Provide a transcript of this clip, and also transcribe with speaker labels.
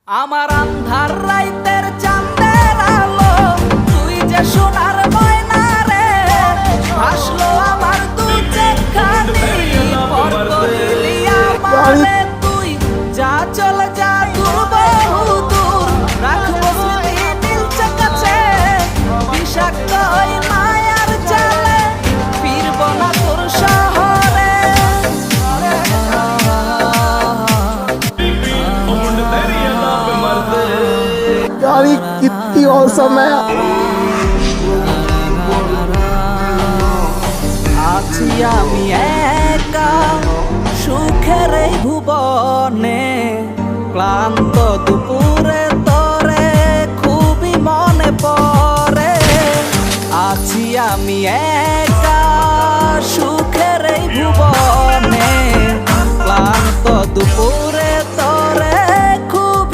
Speaker 1: আমার আন্ধার রাইতের চাঁদের আলো, তুই যে সোনার ময়না রে, ভাসলো আমার দু চোখখানি, পর করিলি আমারে তুই, যা চলে যা দূর বহু দূর, রাখবো স্মৃতি নীলচে কাছে, বিষাক্ত ওই মায়ার জালে, ফিরব না তোর শহরে।
Speaker 2: यार ये कितनी औसम है।
Speaker 1: আছি আমি একা সুখের এই ভুবনে, ক্লান্ত দুপুরে তরে খুবই মনে পড়ে। আছি আমি একা সুখের এই ভুবনে, ক্লান্ত দুপুর